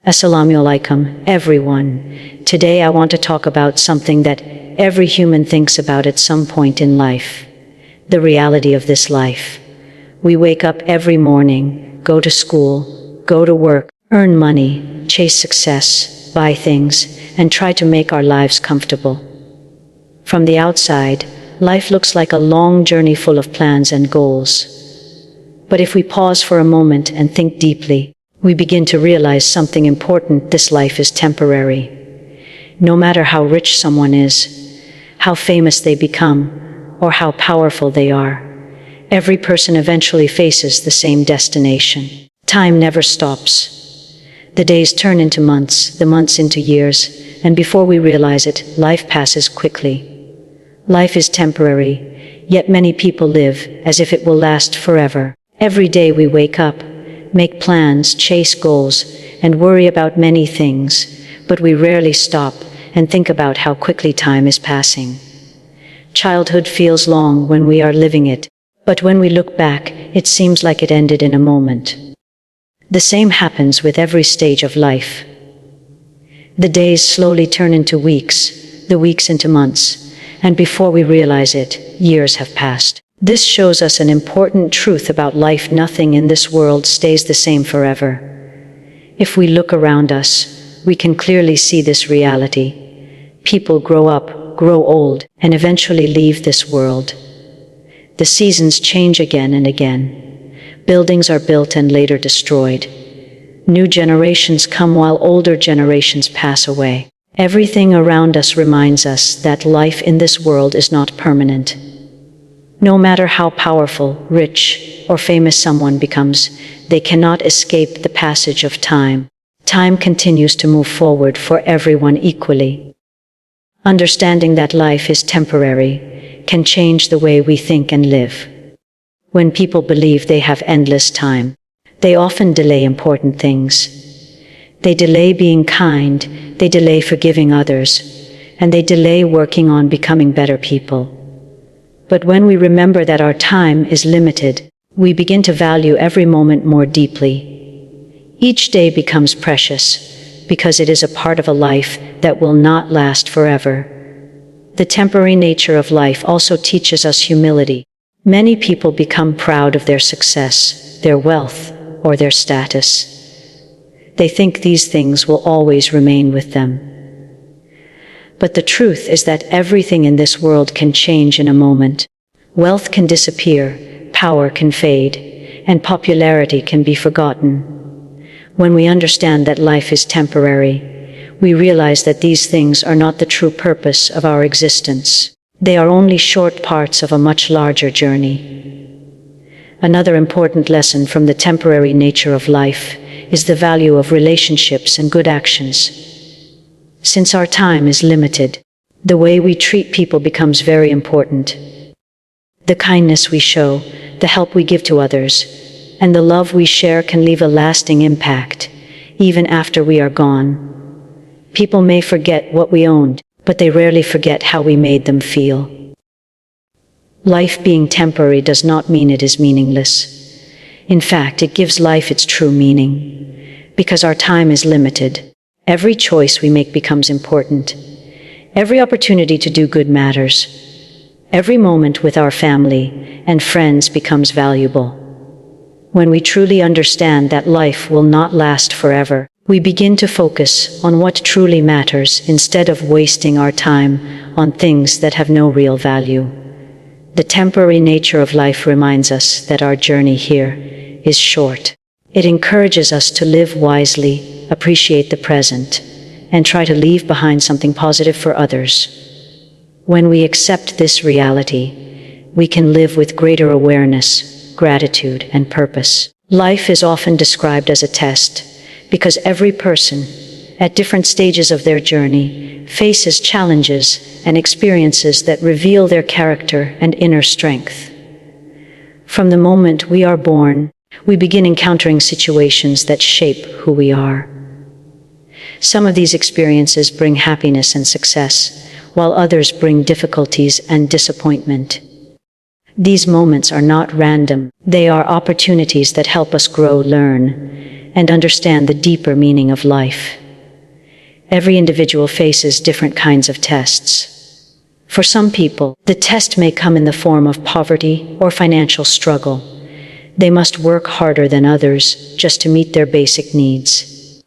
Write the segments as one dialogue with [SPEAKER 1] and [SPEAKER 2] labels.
[SPEAKER 1] Assalamu alaikum, everyone. Today I want to talk about something that every human thinks about at some point in life. The reality of this life. We wake up every morning, go to school, go to work, earn money, chase success, buy things, and try to make our lives comfortable. From the outside, life looks like a long journey full of plans and goals. But if we pause for a moment and think deeply, we begin to realize something important: this life is temporary. No matter how rich someone is, how famous they become, or how powerful they are, every person eventually faces the same destination. Time never stops. The days turn into months, the months into years, and before we realize it, life passes quickly. Life is temporary, yet many people live as if it will last forever. Every day we wake up, make plans, chase goals, and worry about many things, but we rarely stop and think about how quickly time is passing. Childhood feels long when we are living it, but when we look back, it seems like it ended in a moment. The same happens with every stage of life. The days slowly turn into weeks, the weeks into months, and before we realize it, years have passed. This shows us an important truth about life: nothing in this world stays the same forever. If we look around us, we can clearly see this reality. People grow up, grow old, and eventually leave this world. The seasons change again and again. Buildings are built and later destroyed. New generations come while older generations pass away. Everything around us reminds us that life in this world is not permanent. No matter how powerful, rich, or famous someone becomes, they cannot escape the passage of time. Time continues to move forward for everyone equally. Understanding that life is temporary can change the way we think and live. When people believe they have endless time, they often delay important things. They delay being kind, they delay forgiving others, and they delay working on becoming better people. But when we remember that our time is limited, we begin to value every moment more deeply. Each day becomes precious because it is a part of a life that will not last forever. The temporary nature of life also teaches us humility. Many people become proud of their success, their wealth, or their status. They think these things will always remain with them. But the truth is that everything in this world can change in a moment. Wealth can disappear, power can fade, and popularity can be forgotten. When we understand that life is temporary, we realize that these things are not the true purpose of our existence. They are only short parts of a much larger journey. Another important lesson from the temporary nature of life is the value of relationships and good actions. Since our time is limited, the way we treat people becomes very important. The kindness we show, the help we give to others, and the love we share can leave a lasting impact, even after we are gone. People may forget what we owned, but they rarely forget how we made them feel. Life being temporary does not mean it is meaningless. In fact, it gives life its true meaning. Because our time is limited, every choice we make becomes important. Every opportunity to do good matters. Every moment with our family and friends becomes valuable. When we truly understand that life will not last forever, we begin to focus on what truly matters instead of wasting our time on things that have no real value. The temporary nature of life reminds us that our journey here is short. It encourages us to live wisely, appreciate the present, and try to leave behind something positive for others. When we accept this reality, we can live with greater awareness, gratitude, and purpose. Life is often described as a test because every person, at different stages of their journey, faces challenges and experiences that reveal their character and inner strength. From the moment we are born, we begin encountering situations that shape who we are. Some of these experiences bring happiness and success, while others bring difficulties and disappointment. These moments are not random. They are opportunities that help us grow, learn, and understand the deeper meaning of life. Every individual faces different kinds of tests. For some people, the test may come in the form of poverty or financial struggle. They must work harder than others just to meet their basic needs.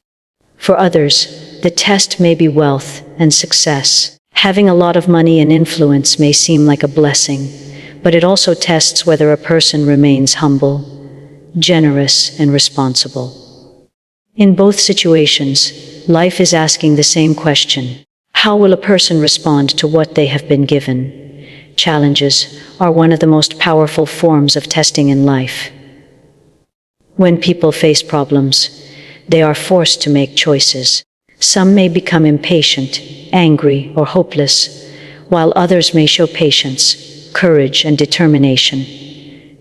[SPEAKER 1] For others, the test may be wealth and success. Having a lot of money and influence may seem like a blessing, but it also tests whether a person remains humble, generous, and responsible. In both situations, life is asking the same question: how will a person respond to what they have been given? Challenges are one of the most powerful forms of testing in life. When people face problems, they are forced to make choices. Some may become impatient, angry, or hopeless, while others may show patience, courage, and determination.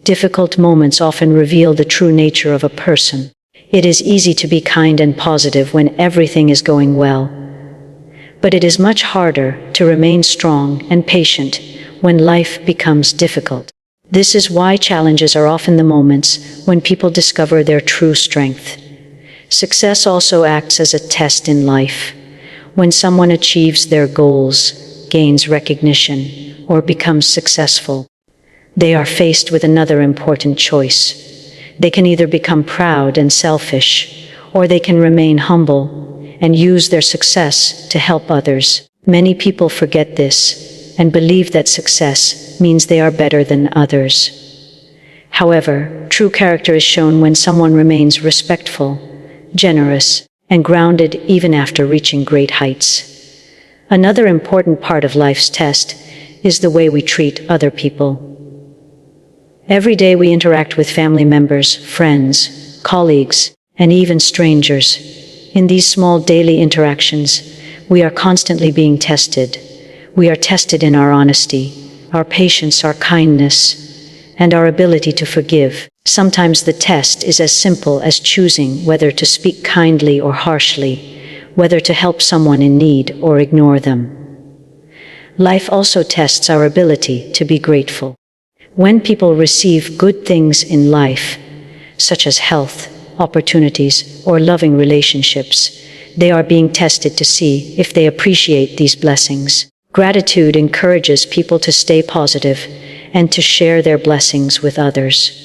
[SPEAKER 1] Difficult moments often reveal the true nature of a person. It is easy to be kind and positive when everything is going well, but it is much harder to remain strong and patient when life becomes difficult. This is why challenges are often the moments when people discover their true strength. Success also acts as a test in life. When someone achieves their goals, gains recognition, or becomes successful, they are faced with another important choice. They can either become proud and selfish, or they can remain humble and use their success to help others. Many people forget this and believe that success means they are better than others. However, true character is shown when someone remains respectful, generous, and grounded even after reaching great heights. Another important part of life's test is the way we treat other people. Every day we interact with family members, friends, colleagues, and even strangers. In these small daily interactions, we are constantly being tested. We are tested in our honesty, our patience, our kindness, and our ability to forgive. Sometimes the test is as simple as choosing whether to speak kindly or harshly, whether to help someone in need or ignore them. Life also tests our ability to be grateful. When people receive good things in life, such as health, opportunities, or loving relationships, they are being tested to see if they appreciate these blessings. Gratitude encourages people to stay positive and to share their blessings with others.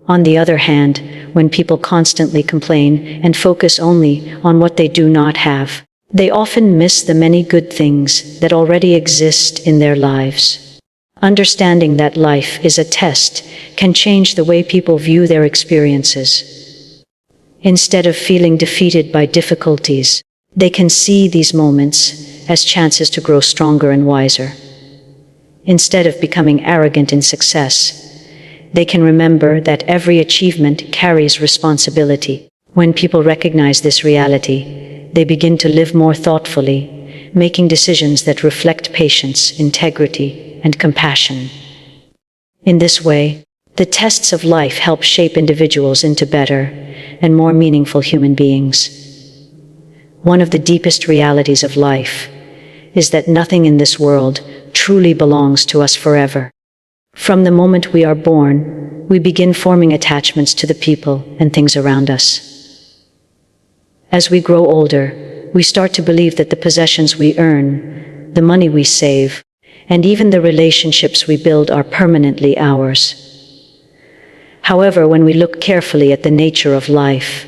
[SPEAKER 1] On the other hand, when people constantly complain and focus only on what they do not have, they often miss the many good things that already exist in their lives. Understanding that life is a test can change the way people view their experiences. Instead of feeling defeated by difficulties, they can see these moments as chances to grow stronger and wiser. Instead of becoming arrogant in success, they can remember that every achievement carries responsibility. When people recognize this reality, they begin to live more thoughtfully, making decisions that reflect patience, integrity, and compassion. In this way, the tests of life help shape individuals into better and more meaningful human beings. One of the deepest realities of life is that nothing in this world truly belongs to us forever. From the moment we are born, we begin forming attachments to the people and things around us. As we grow older, we start to believe that the possessions we earn, the money we save, and even the relationships we build are permanently ours. However, when we look carefully at the nature of life,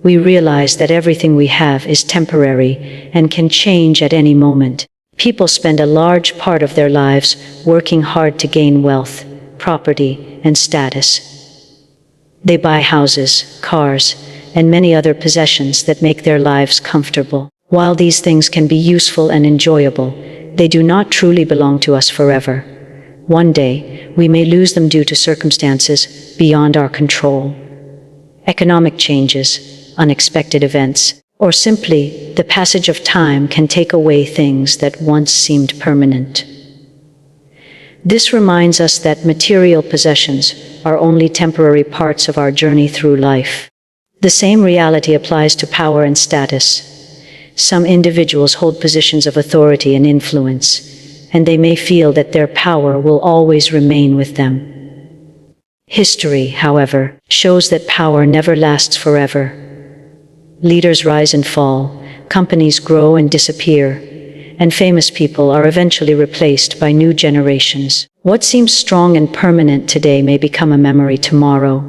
[SPEAKER 1] we realize that everything we have is temporary and can change at any moment. People spend a large part of their lives working hard to gain wealth, property, and status. They buy houses, cars, and many other possessions that make their lives comfortable. While these things can be useful and enjoyable, they do not truly belong to us forever. One day, we may lose them due to circumstances beyond our control. Economic changes, unexpected events, or simply the passage of time can take away things that once seemed permanent. This reminds us that material possessions are only temporary parts of our journey through life. The same reality applies to power and status. Some individuals hold positions of authority and influence, and they may feel that their power will always remain with them. History, however, shows that power never lasts forever. Leaders rise and fall, companies grow and disappear, and famous people are eventually replaced by new generations. What seems strong and permanent today may become a memory tomorrow.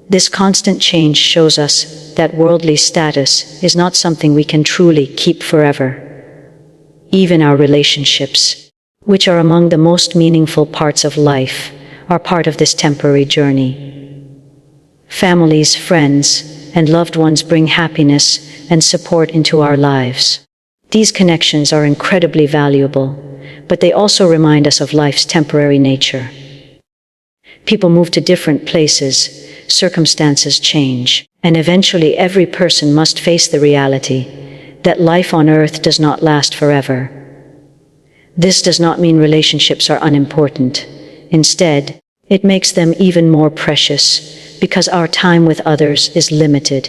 [SPEAKER 1] This constant change shows us that worldly status is not something we can truly keep forever. Even our relationships, which are among the most meaningful parts of life, are part of this temporary journey. Families, friends, and loved ones bring happiness and support into our lives. These connections are incredibly valuable, but they also remind us of life's temporary nature. People move to different places, circumstances change, and eventually every person must face the reality that life on earth does not last forever. This does not mean relationships are unimportant. Instead, it makes them even more precious because our time with others is limited.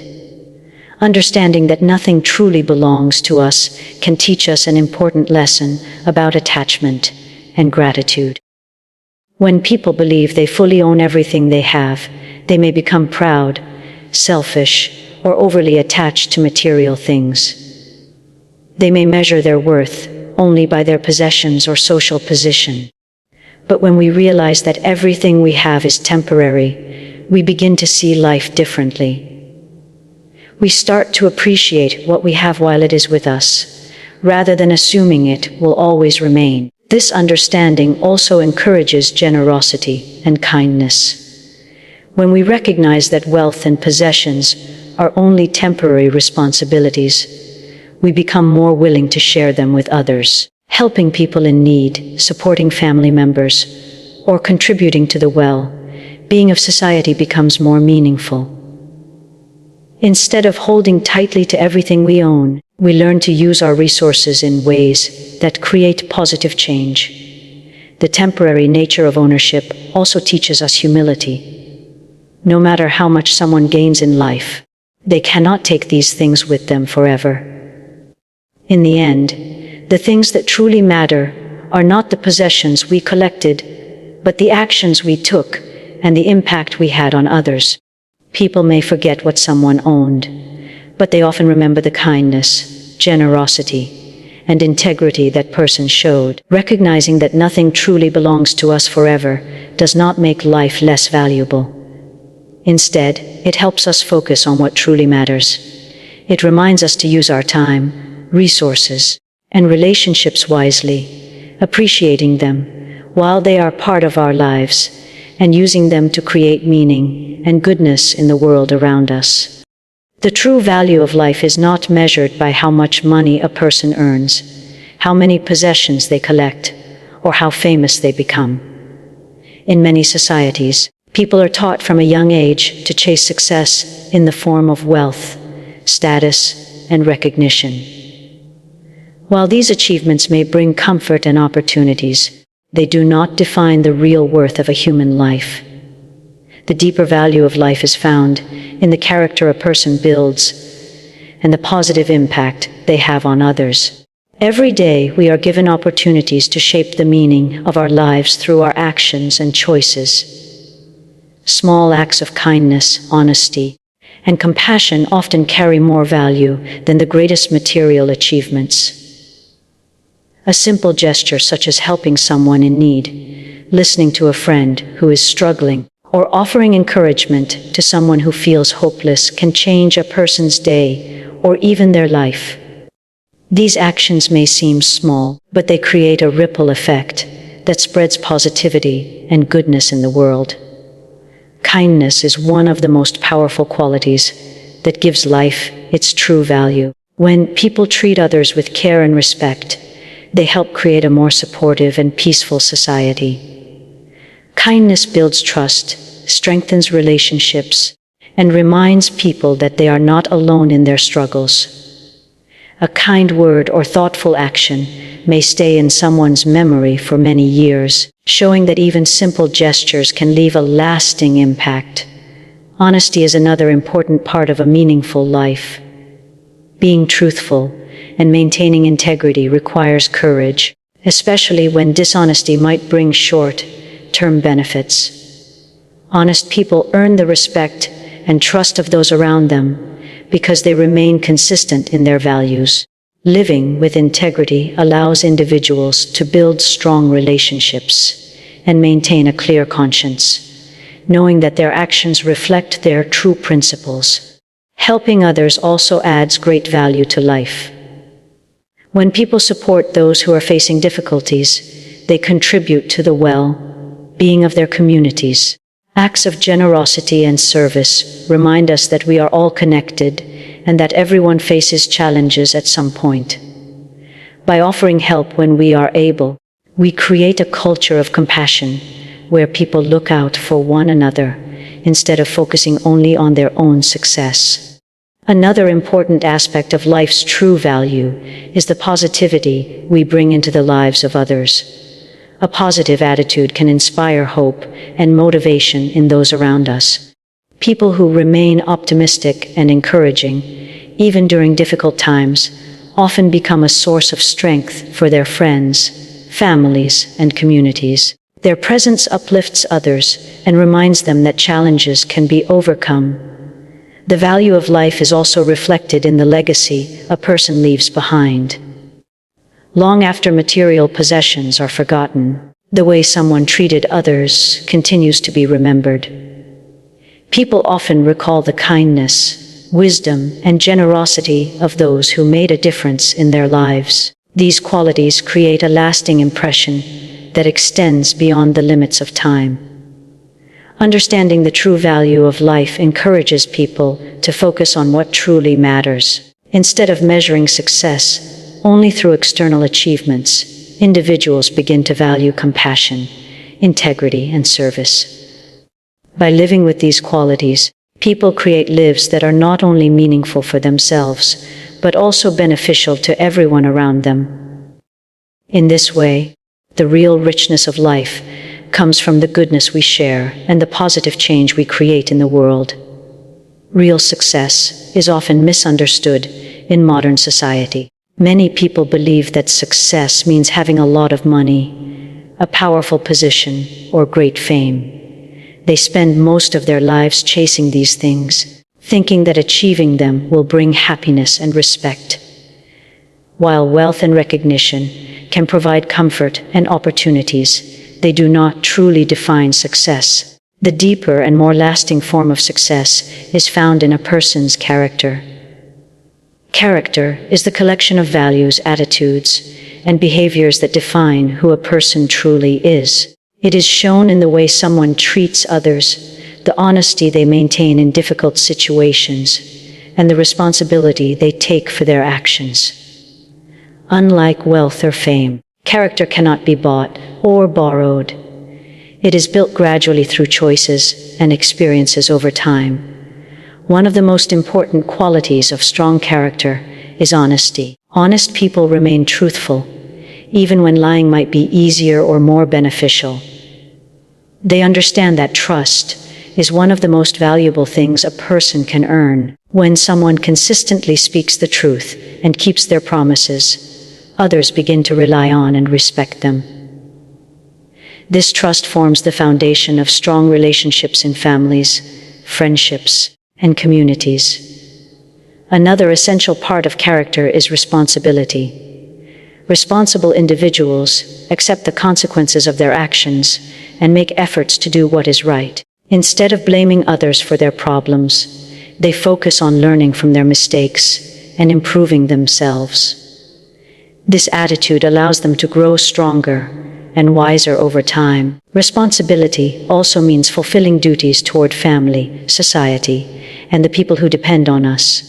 [SPEAKER 1] Understanding that nothing truly belongs to us can teach us an important lesson about attachment and gratitude. When people believe they fully own everything they have, they may become proud, selfish, or overly attached to material things. They may measure their worth only by their possessions or social position. But when we realize that everything we have is temporary, we begin to see life differently. We start to appreciate what we have while it is with us, rather than assuming it will always remain. This understanding also encourages generosity and kindness. When we recognize that wealth and possessions are only temporary responsibilities, we become more willing to share them with others. Helping people in need, supporting family members, or contributing to the well-being of society becomes more meaningful. Instead of holding tightly to everything we own, we learn to use our resources in ways that create positive change. The temporary nature of ownership also teaches us humility. No matter how much someone gains in life, they cannot take these things with them forever. In the end, the things that truly matter are not the possessions we collected, but the actions we took and the impact we had on others. People may forget what someone owned, but they often remember the kindness, generosity, and integrity that person showed. Recognizing that nothing truly belongs to us forever does not make life less valuable. Instead, it helps us focus on what truly matters. It reminds us to use our time, resources, and relationships wisely, appreciating them while they are part of our lives, and using them to create meaning and goodness in the world around us. The true value of life is not measured by how much money a person earns, how many possessions they collect, or how famous they become. In many societies, people are taught from a young age to chase success in the form of wealth, status, and recognition. While these achievements may bring comfort and opportunities, they do not define the real worth of a human life. The deeper value of life is found in the character a person builds and the positive impact they have on others. Every day, we are given opportunities to shape the meaning of our lives through our actions and choices. Small acts of kindness, honesty, and compassion often carry more value than the greatest material achievements. A simple gesture such as helping someone in need, listening to a friend who is struggling, or offering encouragement to someone who feels hopeless can change a person's day or even their life. These actions may seem small, but they create a ripple effect that spreads positivity and goodness in the world. Kindness is one of the most powerful qualities that gives life its true value. When people treat others with care and respect, they help create a more supportive and peaceful society. Kindness builds trust, strengthens relationships, and reminds people that they are not alone in their struggles. A kind word or thoughtful action may stay in someone's memory for many years, showing that even simple gestures can leave a lasting impact. Honesty is another important part of a meaningful life. Being truthful and maintaining integrity requires courage, especially when dishonesty might bring short-term benefits. Honest people earn the respect and trust of those around them because they remain consistent in their values. Living with integrity allows individuals to build strong relationships and maintain a clear conscience, knowing that their actions reflect their true principles. Helping others also adds great value to life. When people support those who are facing difficulties, they contribute to the well-being of their communities. Acts of generosity and service remind us that we are all connected and that everyone faces challenges at some point. By offering help when we are able, we create a culture of compassion where people look out for one another instead of focusing only on their own success. Another important aspect of life's true value is the positivity we bring into the lives of others. A positive attitude can inspire hope and motivation in those around us. People who remain optimistic and encouraging, even during difficult times, often become a source of strength for their friends, families, and communities. Their presence uplifts others and reminds them that challenges can be overcome. The value of life is also reflected in the legacy a person leaves behind. Long after material possessions are forgotten, the way someone treated others continues to be remembered. People often recall the kindness, wisdom, and generosity of those who made a difference in their lives. These qualities create a lasting impression that extends beyond the limits of time. Understanding the true value of life encourages people to focus on what truly matters. Instead of measuring success only through external achievements, individuals begin to value compassion, integrity, and service. By living with these qualities, people create lives that are not only meaningful for themselves, but also beneficial to everyone around them. In this way, the real richness of life comes from the goodness we share and the positive change we create in the world. Real success is often misunderstood in modern society. Many people believe that success means having a lot of money, a powerful position, or great fame. They spend most of their lives chasing these things, thinking that achieving them will bring happiness and respect. While wealth and recognition can provide comfort and opportunities, they do not truly define success. The deeper and more lasting form of success is found in a person's character. Character is the collection of values, attitudes, and behaviors that define who a person truly is. It is shown in the way someone treats others, the honesty they maintain in difficult situations, and the responsibility they take for their actions. Unlike wealth or fame, character cannot be bought or borrowed. It is built gradually through choices and experiences over time. One of the most important qualities of strong character is honesty. Honest people remain truthful, even when lying might be easier or more beneficial. They understand that trust is one of the most valuable things a person can earn. When someone consistently speaks the truth and keeps their promises, others begin to rely on and respect them. This trust forms the foundation of strong relationships in families, friendships, and communities. Another essential part of character is responsibility. Responsible individuals accept the consequences of their actions and make efforts to do what is right. Instead of blaming others for their problems, they focus on learning from their mistakes and improving themselves. This attitude allows them to grow stronger and wiser over time. Responsibility also means fulfilling duties toward family, society, and the people who depend on us.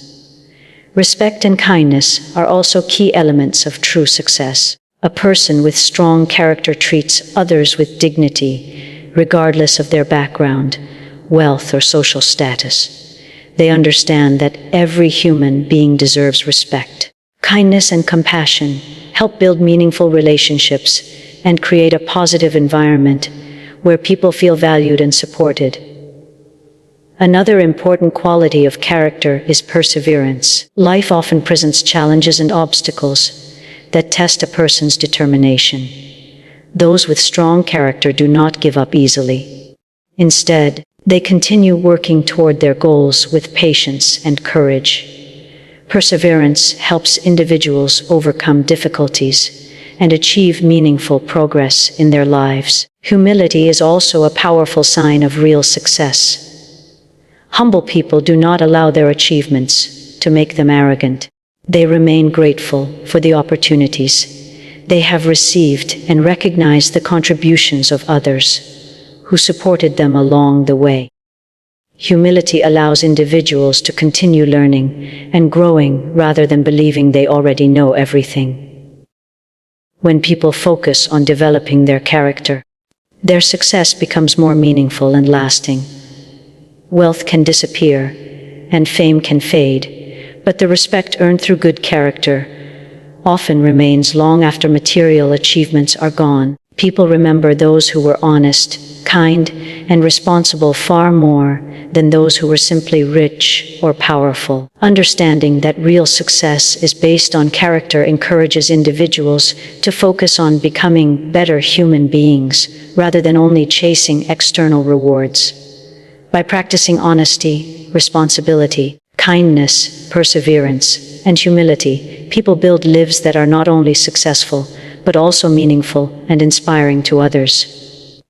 [SPEAKER 1] Respect and kindness are also key elements of true success. A person with strong character treats others with dignity, regardless of their background, wealth, or social status. They understand that every human being deserves respect. Kindness and compassion help build meaningful relationships and create a positive environment where people feel valued and supported. Another important quality of character is perseverance. Life often presents challenges and obstacles that test a person's determination. Those with strong character do not give up easily. Instead, They continue working toward their goals with patience and courage. Perseverance helps individuals overcome difficulties and achieve meaningful progress in their lives. Humility is also a powerful sign of real success. Humble people do not allow their achievements to make them arrogant. They remain grateful for the opportunities they have received and recognize the contributions of others who supported them along the way. Humility allows individuals to continue learning and growing rather than believing they already know everything. When people focus on developing their character, their success becomes more meaningful and lasting. Wealth can disappear and fame can fade, but the respect earned through good character often remains long after material achievements are gone. People remember those who were honest, kind, and responsible far more than those who were simply rich or powerful. Understanding that real success is based on character encourages individuals to focus on becoming better human beings rather than only chasing external rewards. By practicing honesty, responsibility, kindness, perseverance, and humility, people build lives that are not only successful, but also meaningful and inspiring to others.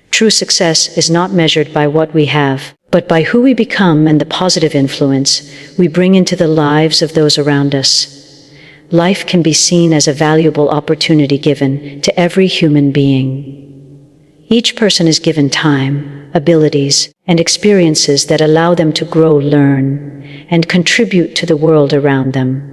[SPEAKER 1] True success is not measured by what we have, but by who we become and the positive influence we bring into the lives of those around us. Life can be seen as a valuable opportunity given to every human being. Each person is given time, abilities, and experiences that allow them to grow, learn, and contribute to the world around them.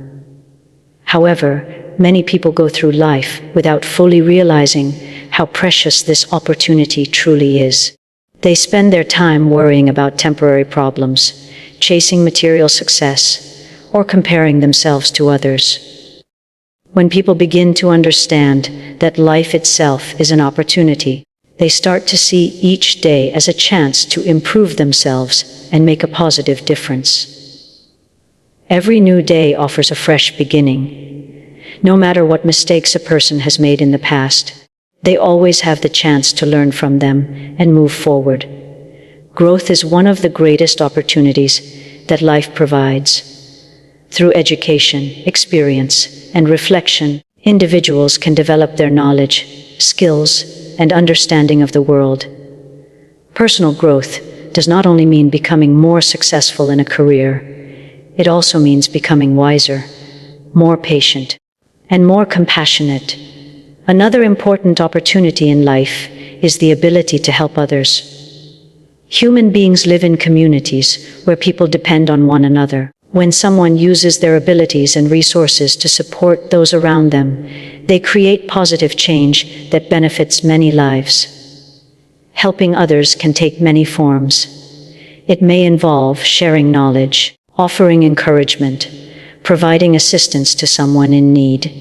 [SPEAKER 1] However, many people go through life without fully realizing how precious this opportunity truly is. They spend their time worrying about temporary problems, chasing material success, or comparing themselves to others. When people begin to understand that life itself is an opportunity, they start to see each day as a chance to improve themselves and make a positive difference. Every new day offers a fresh beginning. No matter what mistakes a person has made in the past, they always have the chance to learn from them and move forward. Growth is one of the greatest opportunities that life provides. Through education, experience, and reflection, individuals can develop their knowledge, skills, and understanding of the world. Personal growth does not only mean becoming more successful in a career, it also means becoming wiser, more patient, and more compassionate. Another important opportunity in life is the ability to help others. Human beings live in communities where people depend on one another. When someone uses their abilities and resources to support those around them, they create positive change that benefits many lives. Helping others can take many forms. It may involve sharing knowledge, offering encouragement, providing assistance to someone in need,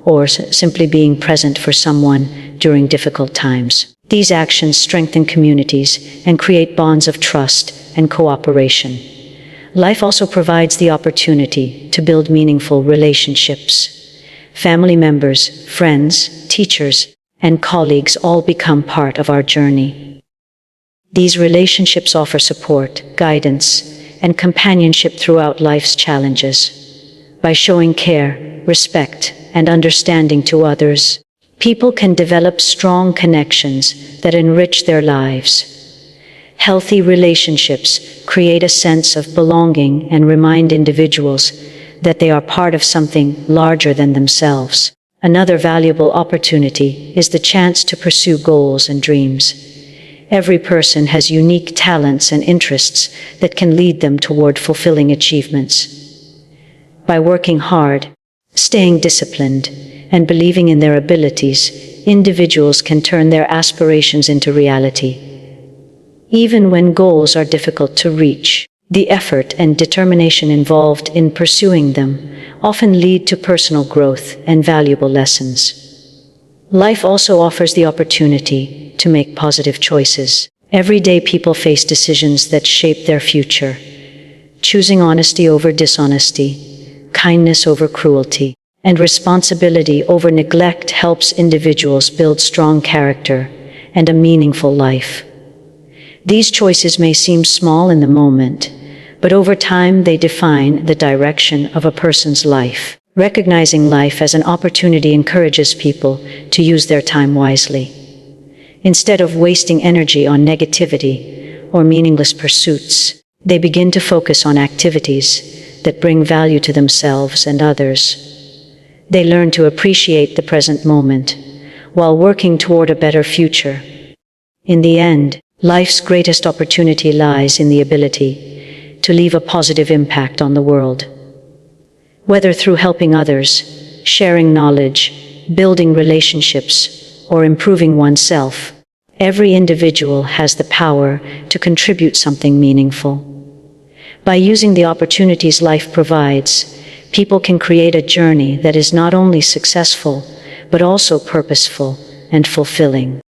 [SPEAKER 1] or simply being present for someone during difficult times. These actions strengthen communities and create bonds of trust and cooperation. Life also provides the opportunity to build meaningful relationships. Family members, friends, teachers, and colleagues all become part of our journey. These relationships offer support, guidance, and companionship throughout life's challenges. By showing care, respect, and understanding to others, people can develop strong connections that enrich their lives. Healthy relationships create a sense of belonging and remind individuals that they are part of something larger than themselves. Another valuable opportunity is the chance to pursue goals and dreams. Every person has unique talents and interests that can lead them toward fulfilling achievements. By working hard, staying disciplined, and believing in their abilities, individuals can turn their aspirations into reality. Even when goals are difficult to reach, the effort and determination involved in pursuing them often lead to personal growth and valuable lessons. Life also offers the opportunity to make positive choices. Every day people face decisions that shape their future. Choosing honesty over dishonesty, kindness over cruelty, and responsibility over neglect helps individuals build strong character and a meaningful life. These choices may seem small in the moment, but over time they define the direction of a person's life. Recognizing life as an opportunity encourages people to use their time wisely. Instead of wasting energy on negativity or meaningless pursuits, they begin to focus on activities that bring value to themselves and others. They learn to appreciate the present moment while working toward a better future. In the end, life's greatest opportunity lies in the ability to leave a positive impact on the world. Whether through helping others, sharing knowledge, building relationships, or improving oneself, every individual has the power to contribute something meaningful. By using the opportunities life provides, people can create a journey that is not only successful, but also purposeful and fulfilling.